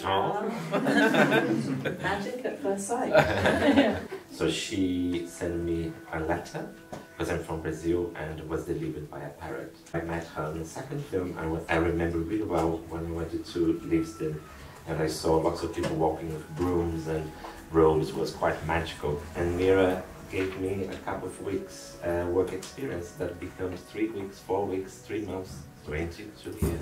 Oh. Magic at first sight. So she sent me a letter, because I'm from Brazil, and was delivered by a parrot. I met her in the second film. I remember really well when I went to Livingston, and I saw lots of people walking with brooms, and Rose was quite magical. And Mira gave me a couple of weeks work experience that becomes 3 weeks, 4 weeks, 3 months, 22 years.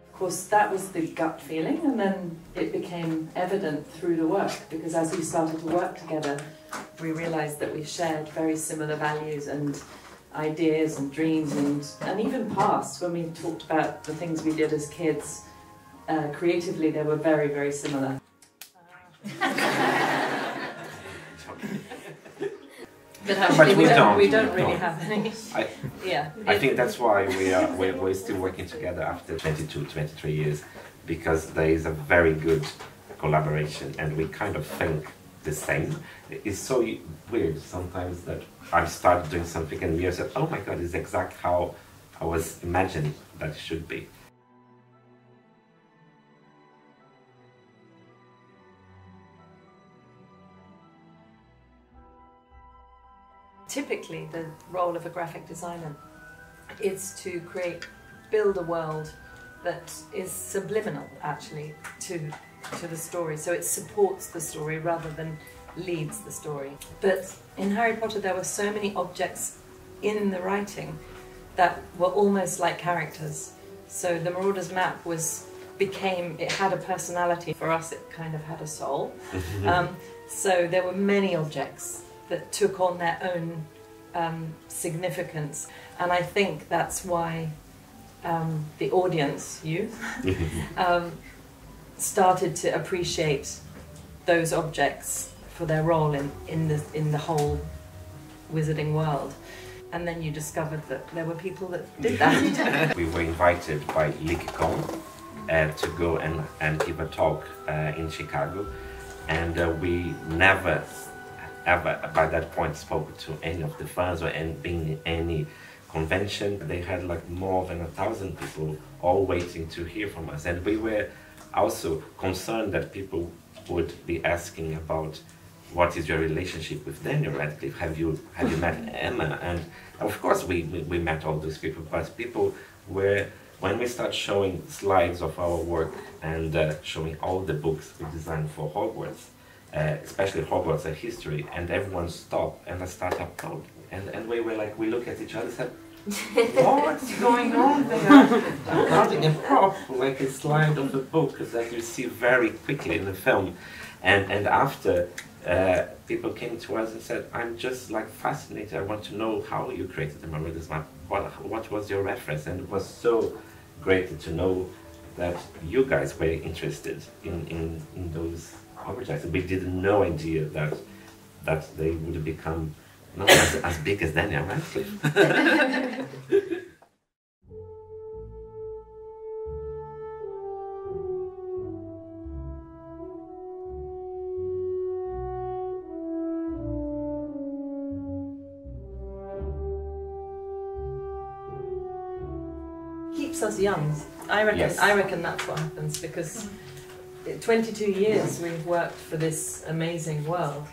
Of course, that was the gut feeling, and then it became evident through the work, because as we started to work together, we realised that we shared very similar values and ideas and dreams, and even past, when we talked about the things we did as kids, creatively they were very, very similar. But actually, but we don't really have any. I think that's why we're still working together after 22, 23 years, because there is a very good collaboration, and we kind of think the same. It's so weird sometimes that I start doing something and you said, oh my god, it's exactly how I was imagining that it should be. Typically, the role of a graphic designer is to build a world that is subliminal, actually, to the story. So it supports the story rather than leads the story. But in Harry Potter, there were so many objects in the writing that were almost like characters. So the Marauder's map it had a personality. For us, it kind of had a soul. So there were many objects that took on their own significance, and I think that's why the audience, you, started to appreciate those objects for their role in the whole wizarding world. And then you discovered that there were people that did that. We were invited by LeakCon to go and give a talk in Chicago, and we never ever by that point spoke to any of the fans or been in any convention. They had like more than 1,000 people all waiting to hear from us, and we were also concerned that people would be asking about what is your relationship with Daniel Radcliffe, have you met Emma? And of course we met all those people, but people were, when we start showing slides of our work and showing all the books we designed for Hogwarts, especially Hogwarts and history, and everyone stopped and I started applauding. And we were like, we look at each other and said, what's going on there? Applauding a prop, like a slide of a book that you see very quickly in the film. And after, people came to us and said, I'm just like fascinated, I want to know how you created the Marauder's map. What was your reference? And it was so great to know that you guys were interested in those objects. We didn't no idea that they would become not as big as Daniel Radcliffe. Keeps us young. I reckon. Yes. I reckon that's what happens, because 22 years we've worked for this amazing world,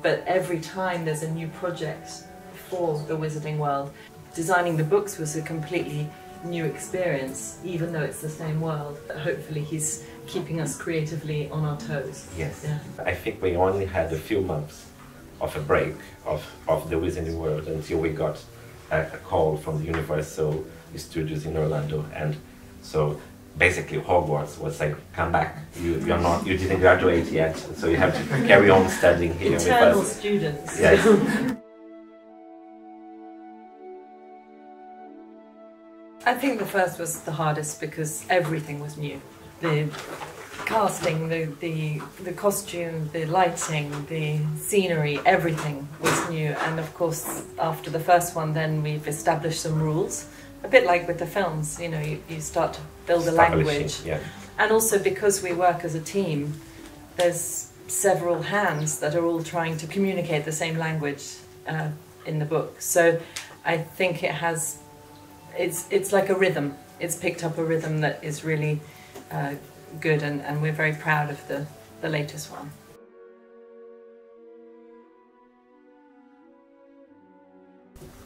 but every time there's a new project for the wizarding world. Designing the books was a completely new experience, even though it's the same world. But hopefully he's keeping us creatively on our toes. Yes. Yeah. I think we only had a few months of a break of the wizarding world until we got a call from the Universal Studios in Orlando, and so basically Hogwarts was saying, come back, you didn't graduate yet, so you have to carry on studying here Eternal with us. students. Yes. I think the first was the hardest because everything was new. The casting, the costume, the lighting, the scenery, everything was new. And of course, after the first one, then we've established some rules. A bit like with the films, you know, you start to build a language. Yeah. And also because we work as a team, there's several hands that are all trying to communicate the same language in the book. So I think it has it's like a rhythm. It's picked up a rhythm that is really good, and we're very proud of the latest one.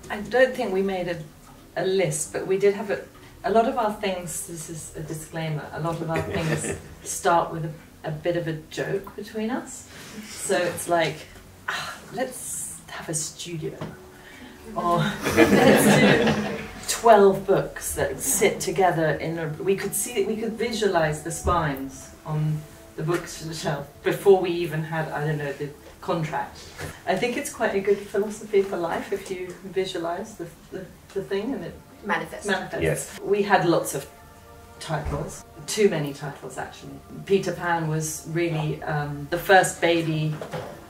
I don't think we made a list, but we did have a lot of our things, this is a disclaimer, a lot of our things start with a bit of a joke between us. So it's like, let's have a studio. Or let's do 12 books that sit together in a... We could visualize the spines on the bookshelf before we even had, I don't know, the contract. I think it's quite a good philosophy for life if you visualize the thing and it manifests. Yes. We had lots of titles, too many titles actually. Peter Pan was really the first baby,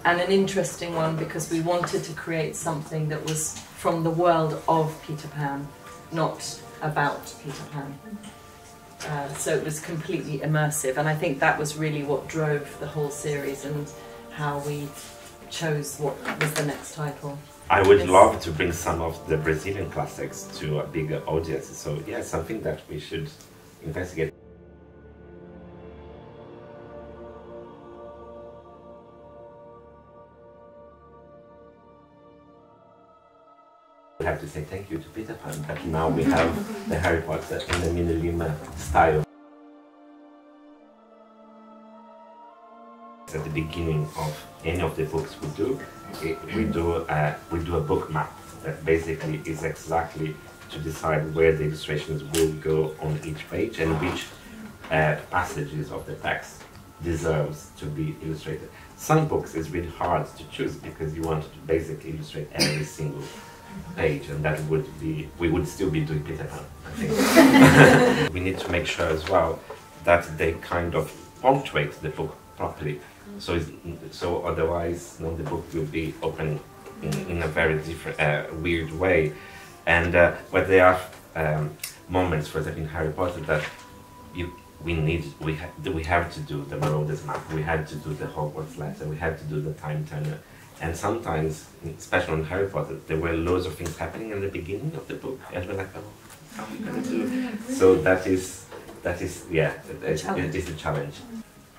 and an interesting one because we wanted to create something that was from the world of Peter Pan, not about Peter Pan. So it was completely immersive, and I think that was really what drove the whole series and how we chose what was the next title. I would love to bring some of the Brazilian classics to a bigger audience, so yeah, something that we should investigate. We have to say thank you to Peter Pan, that now we have the Harry Potter in the Mina Lima style. At the beginning of any of the books we do a book map that basically is exactly to decide where the illustrations will go on each page and which passages of the text deserves to be illustrated. Some books is really hard to choose because you want to basically illustrate every single page, and that would be, we would still be doing Peter Pan, I think. We need to make sure as well that they kind of punctuate the book properly. So otherwise, the book will be open in a very different, weird way. And but there are moments, for example, in Harry Potter that we have to do the Marauders map, we had to do the Hogwarts letter, we had to do the Time Turner. And sometimes, especially in Harry Potter, there were loads of things happening in the beginning of the book, and we're like, oh, how are we going to do? So that is yeah, it is a challenge.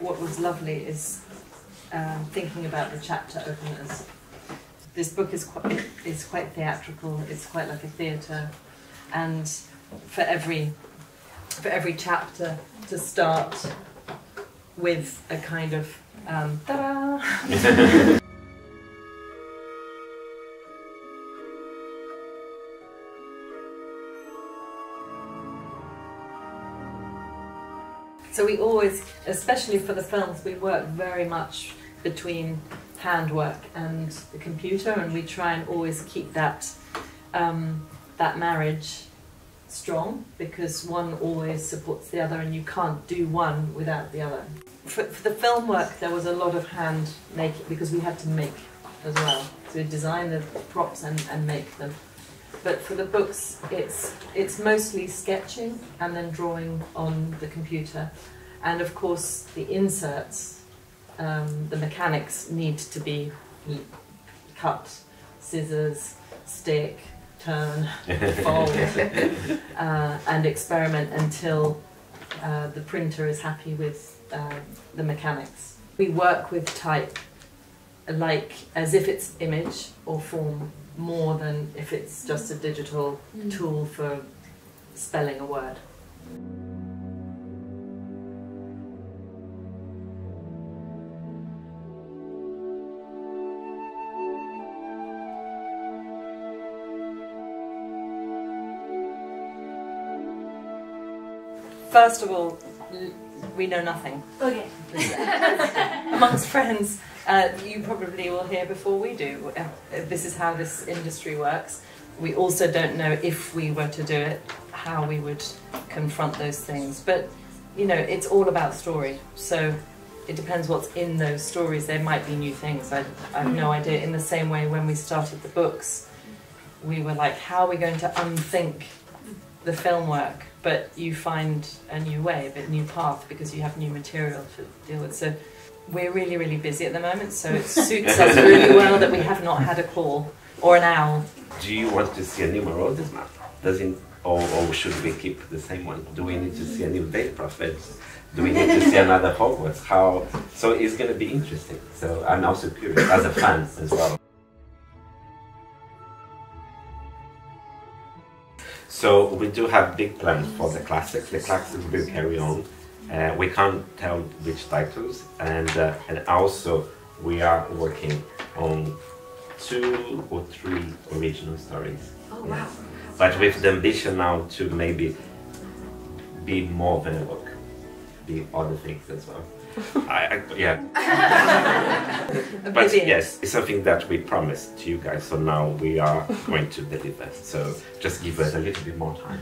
What was lovely is thinking about the chapter openers. This book is quite theatrical. It's quite like a theatre, and for every chapter to start with a kind of ta-da. So we always, especially for the films, we work very much between handwork and the computer, and we try and always keep that that marriage strong, because one always supports the other and you can't do one without the other. For the film work there was a lot of hand making because we had to make as well. So we design the props and make them. But for the books, it's mostly sketching and then drawing on the computer. And of course, the inserts, the mechanics need to be cut, scissors, stick, turn, fold, and experiment until the printer is happy with the mechanics. We work with type like as if it's image or form, more than if it's just a digital tool for spelling a word. First of all, we know nothing. Okay. Amongst friends, you probably will hear before we do. This is how this industry works. We also don't know, if we were to do it, how we would confront those things. But, you know, it's all about story. So it depends what's in those stories. There might be new things. I have no idea. In the same way, when we started the books, we were like, how are we going to unthink the film work? But you find a new way, a new path, because you have new material to deal with. So we're really, really busy at the moment, so it suits us really well that we have not had a call or an owl. Do you want to see a new Marauders map? or should we keep the same one? Do we need to see a new Day Prophet? Do we need to see another Hogwarts? How? So it's going to be interesting. So I'm also curious as a fan as well. So we do have big plans for the classics. The classics will carry on. We can't tell which titles, and also we are working on 2 or 3 original stories. Oh wow! Yes. But with the ambition now to maybe be more than a book, be other things as well. Yeah. But yes, it's something that we promised to you guys, so now we are going to deliver. So just give us a little bit more time.